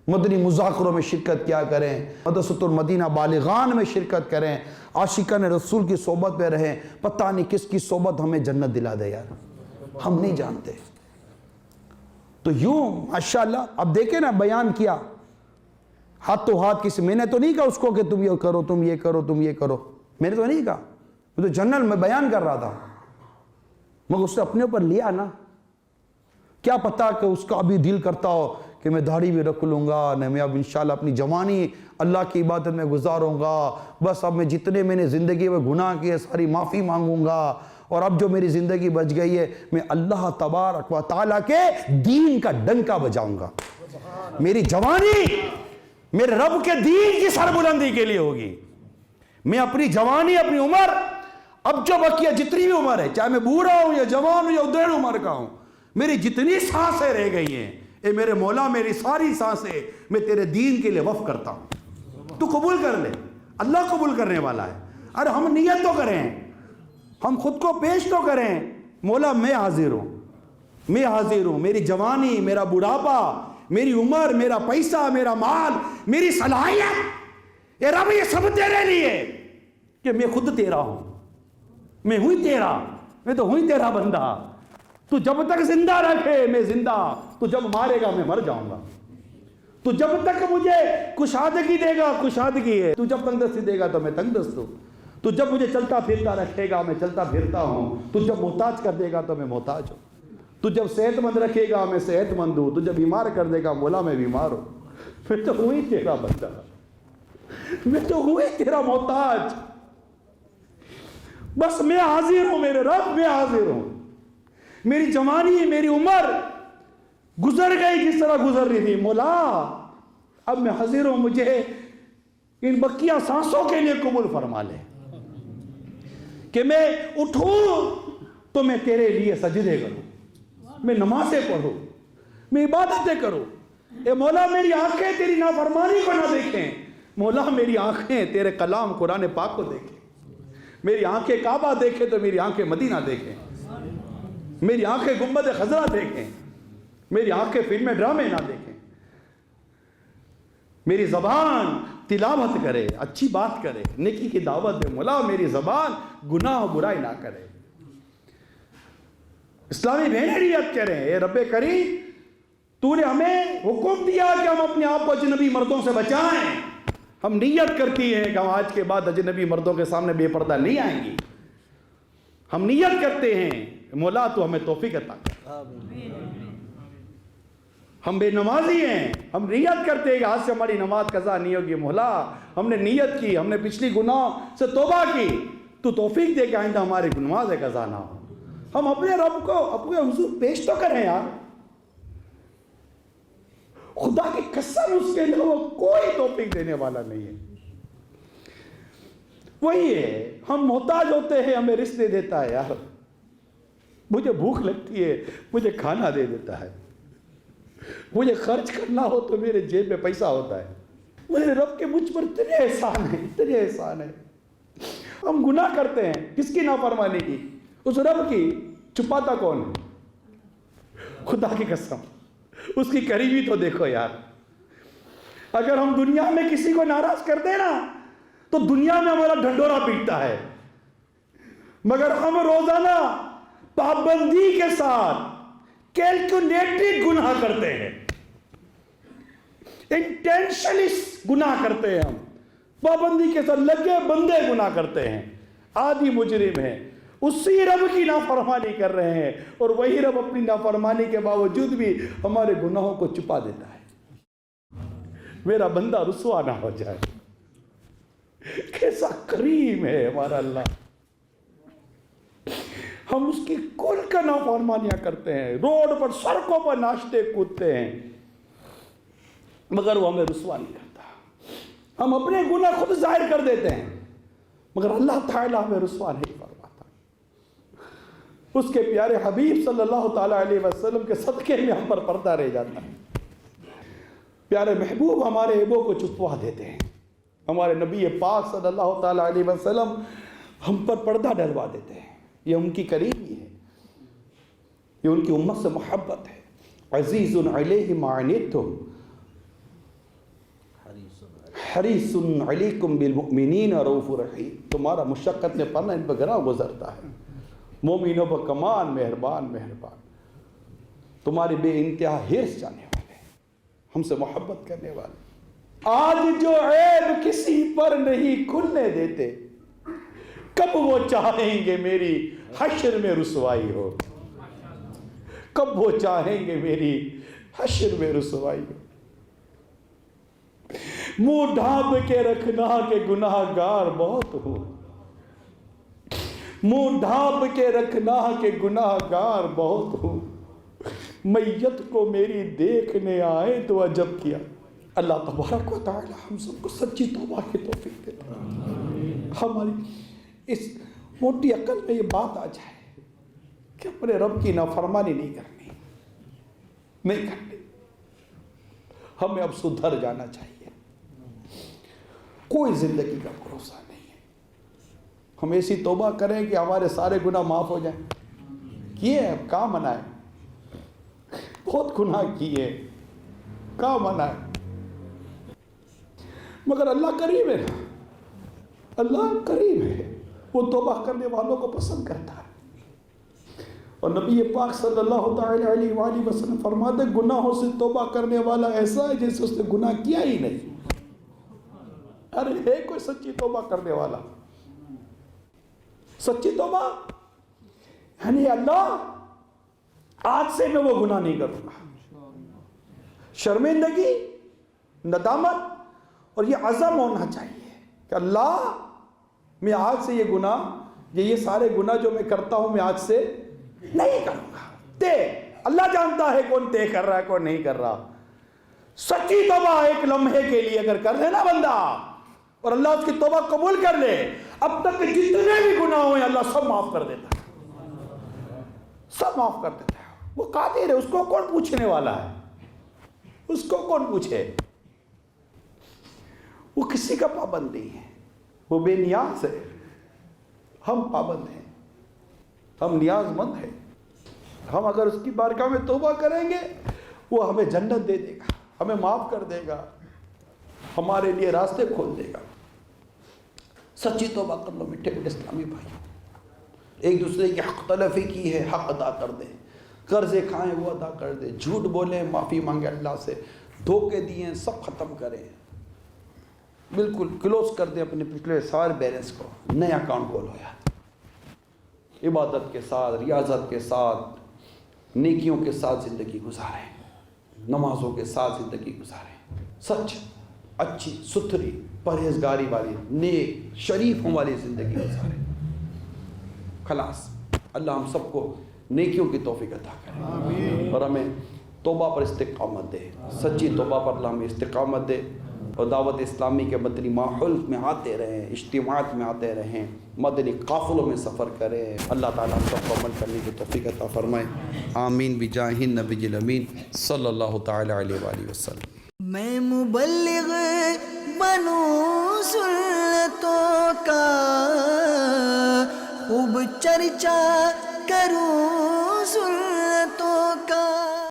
مدنی مذاکروں میں شرکت کیا کریں، مدرسۃ المدینہ بالغان میں شرکت کریں، عاشقان رسول کی صحبت میں رہیں۔ پتہ نہیں کس کی صحبت ہمیں جنت دلا دے یار، ہم نہیں جانتے۔ تو یوں ماشاءاللہ اب دیکھیں نا، بیان کیا ہاتھ تو ہاتھ کسی، میں نے تو نہیں کہا اس کو کہ تم یہ کرو، تم یہ کرو، تم یہ کرو، میں نے تو نہیں کہا، میں تو جنرل میں بیان کر رہا تھا، مگر اس نے اپنے اوپر لیا نا۔ کیا پتا کہ اس کا ابھی دل کرتا ہو کہ میں داڑھی بھی رکھ لوں گا، نہ میں اب انشاءاللہ اپنی جوانی اللہ کی عبادت میں گزاروں گا، بس اب میں جتنے میں نے زندگی میں گناہ کیے ساری معافی مانگوں گا، اور اب جو میری زندگی بچ گئی ہے میں اللہ تبارک و تعالیٰ کے دین کا ڈنکا بجاؤں گا۔ میری جوانی میرے رب کے دین کی سربلندی کے لیے ہوگی۔ میں اپنی جوانی، اپنی عمر، اب جو بقیہ جتنی بھی عمر ہے، چاہے میں بوڑھا ہوں یا جوان ہوں یا ادھیڑ عمر کا ہوں، میری جتنی سانسیں رہ گئی ہیں، اے میرے مولا میری ساری سانسیں میں تیرے دین کے لیے وقف کرتا ہوں، تو قبول کر لے۔ اللہ قبول کرنے والا ہے۔ ارے ہم نیت تو کریں، ہم خود کو پیش تو کریں، مولا میں حاضر ہوں، میں حاضر ہوں، میری جوانی، میرا بڑھاپا، میری عمر، میرا پیسہ، میرا مال، میری صلاحیت، اے رب یہ سب تیرے لیے، کہ میں خود تیرا ہوں، میں ہوں تیرا، میں تو ہوں تیرا بندہ۔ تو جب تک زندہ رکھے میں زندہ، تو جب مارے گا میں مر جاؤں گا۔ تو جب تک مجھے کشادگی دے گا کشادگی ہے، تو جب تندرستی دے گا تو میں تندرست ہوں، تو جب مجھے چلتا پھرتا رکھے گا میں چلتا پھرتا ہوں، تو جب محتاج کر دے گا تو میں محتاج ہوں، تو جب صحت مند رکھے گا میں صحت مند ہوں، تو جب بیمار کر دے گا مولا میں بیمار ہوں۔ میں تو ہوں ہی تیرا بندہ، میں تو ہوں ہی تیرا محتاج، بس میں حاضر ہوں میرے رب، میں حاضر ہوں۔ میری جوانی، میری عمر گزر گئی جس طرح گزر رہی تھی، مولا اب میں حاضر ہوں، مجھے ان بقیہ سانسوں کے لیے قبول فرما لے، کہ میں اٹھوں تو میں تیرے لیے سجدے کروں، میں نمازیں پڑھوں، میں عبادتیں کروں۔ اے مولا میری آنکھیں تیری نافرمانی کو نہ دیکھیں، مولا میری آنکھیں تیرے کلام قرآن پاک کو دیکھیں، میری آنکھیں کعبہ دیکھیں تو میری آنکھیں مدینہ دیکھیں، میری آنکھیں گنبد خضرا دیکھیں، میری آنکھیں فلمیں ڈرامے نہ دیکھیں، میری زبان تلاوت کرے، اچھی بات کرے، نیکی کی دعوت دے، مولا میری زبان گناہ و برائی نہ کرے۔ اسلامی بہنیں نیت کریں، اے رب کریم تو نے ہمیں حکم دیا کہ ہم اپنے آپ کو اجنبی مردوں سے بچائیں۔ ہم نیت کرتی ہیں کہ ہم آج کے بعد اجنبی مردوں کے سامنے بے پردہ نہیں آئیں گی، ہم نیت کرتے ہیں مولا تو ہمیں توفیق عطا کر۔ ہم بے نمازی ہیں، ہم نیت کرتے ہیں کہ آج سے ہماری نماز قضا نہیں ہوگی، مولا ہم نے نیت کی، ہم نے پچھلی گناہ سے توبہ کی، تو توفیق دے کہ آئندہ ہماری نماز قضا نہ ہو۔ ہم اپنے رب کو اپنے حضور پیش تو کریں یار، خدا کی قسم اس کے علاوہ کوئی توفیق دینے والا نہیں ہے۔ وہی ہے، ہم محتاج ہوتے ہیں ہمیں رزق دے دیتا ہے یار، مجھے بھوک لگتی ہے مجھے کھانا دے دیتا ہے، مجھے خرچ کرنا ہو تو میرے جیب میں پیسہ ہوتا ہے۔ میرے رب کے مجھ پر اتنے احسان ہیں، اتنے احسان ہیں۔ ہم گناہ کرتے ہیں، کس کی نافرمانی کی؟ اس رب کی۔ چھپاتا کون ہے؟ خدا کی قسم اس کی قریبی تو دیکھو یار۔ اگر ہم دنیا میں کسی کو ناراض کر دیں نا تو دنیا میں ہمارا ڈھنڈورا پیٹتا ہے، مگر ہم روزانہ پابندی کے ساتھ کیلکولیٹڈ گناہ کرتے ہیں، انٹینشنلی گناہ کرتے ہیں، ہم پابندی کے ساتھ لگے بندے گناہ کرتے ہیں، عادی مجرم ہیں، اسی رب کی نافرمانی کر رہے ہیں، اور وہی رب اپنی نافرمانی کے باوجود بھی ہمارے گناہوں کو چھپا دیتا ہے۔ میرا بندہ رسوا نہ ہو جائے. کیسا کریم ہے ہمارا اللہ. ہم اس کی کل کا نافرمانیاں کرتے ہیں, روڈ پر سڑکوں پر ناچتے کودتے ہیں, مگر وہ ہمیں رسوا نہیں کرتا. ہم اپنے گناہ خود ظاہر کر دیتے ہیں, مگر اللہ تعالیٰ ہمیں رسوا نہیں فرماتا. اس کے پیارے حبیب صلی اللہ تعالیٰ علیہ وسلم کے صدقے میں ہم پر پردہ رہ جاتا ہے. پیارے محبوب ہمارے عیبوں کو چھپوا دیتے ہیں. ہمارے نبی پاک صلی اللہ تعالیٰ علیہ وسلم ہم پر پردہ ڈلوا دیتے ہیں. یہ ان کی کریمی ہے, یہ ان کی امت سے محبت ہے. عزیز علیہ ما عنتم حریص علیکم بالمؤمنین رؤوف رحیم. تمہارا مشقت میں پڑنا ان پر گراں گزرتا ہے, مومنوں پر کمان مہربان مہربان. تمہاری بے انتہا حرص جانے والے, ہم سے محبت کرنے والے. آج جو عیب کسی پر نہیں کھلنے دیتے, کب وہ چاہیں گے میری حشر میں رسوائی ہو, کب وہ چاہیں گے میری حشر میں رسوائی ہو. منہ ڈھانپ کے رکھنا کہ گناہ گار بہت ہوں, منہ ڈھانپ کے رکھنا کہ گناہ گار بہت ہوں. میت کو میری دیکھنے آئے تو عجب کیا. اللہ تبارک و تعالی ہم سب کو سچی توبہ کی توفیق دیتا. ہماری اس موٹی عقل میں یہ بات آ جائے کہ اپنے رب کی نافرمانی نہیں کرنی, نہیں کرنی. ہمیں اب سدھر جانا چاہیے. کوئی زندگی کا بھروسہ نہیں ہے. ہم ایسی توبہ کریں کہ ہمارے سارے گناہ معاف ہو جائیں. کیے اب کہاں منائے, بہت گناہ کیے, کہاں منائے. مگر اللہ کریم ہے نا, اللہ کریم ہے, وہ توبہ کرنے والوں کو پسند کرتا ہے. اور نبی پاک صلی اللہ تعالی علیہ وآلہ وسلم فرماتے گناہوں سے توبہ کرنے والا ایسا ہے جیسے اس نے گناہ کیا ہی نہیں. ارے ہے کوئی سچی توبہ کرنے والا, سچی توبہ یعنی اللہ آج سے میں وہ گناہ نہیں کروں گا. شرمندگی, ندامت اور یہ عزم ہونا چاہیے کہ اللہ میں آج سے یہ گناہ, یہ سارے گناہ جو میں کرتا ہوں میں آج سے نہیں کروں گا. اللہ جانتا ہے کون طے کر رہا ہے کون نہیں کر رہا. سچی توبہ ایک لمحے کے لیے اگر کر لے نا بندہ اور اللہ اس کی توبہ قبول کر لے, اب تک جتنے بھی گناہ ہوئے اللہ سب معاف کر دیتا ہے, سب معاف کر دیتا ہے. وہ قادر ہے, اس کو کون پوچھنے والا ہے, اس کو کون پوچھے. وہ کسی کا پابند نہیں ہے, وہ بے نیاز ہے. ہم پابند ہیں, ہم نیاز مند ہیں. ہم اگر اس کی بارگاہ میں توبہ کریں گے وہ ہمیں جنت دے دے گا, ہمیں معاف کر دے گا, ہمارے لیے راستے کھول دے گا. سچی توبہ کر لو میٹھے میٹھے اسلامی بھائی. ایک دوسرے کی حق تلفی کی ہے, حق ادا کر دیں. قرضے کھائیں وہ ادا کر دیں, جھوٹ بولیں معافی مانگے اللہ سے, دھوکے دیے سب ختم کریں, بالکل کلوز کر دیں اپنے پچھلے سارے بیلنس کو, نیا اکاؤنٹ کھولو یار. عبادت کے ساتھ, ریاضت کے ساتھ, نیکیوں کے ساتھ زندگی گزاریں, نمازوں کے ساتھ زندگی گزاریں. سچ اچھی ستھری پرہیزگاری والی نیک شریفوں والی زندگی گزاریں. خلاص اللہ ہم سب کو نیکیوں کی توفیق عطا کرے اور ہمیں توبہ پر استقامت دے. سچی توبہ پر اللہ ہمیں استقامت دے اور دعوت اسلامی کے مدنی ماحول میں آتے رہیں, اجتماعات میں آتے رہیں, مدنی قافلوں میں سفر کریں. اللہ تعالیٰ ہم سب کو عمل کرنے کی توفیق عطا فرمائے. آمین بجاہ النبی الامین صلی اللہ تعالی علیہ وآلہ وسلم. میں مبلغ بنوں سنتوں کا, خوب چرچا کروں سنتوں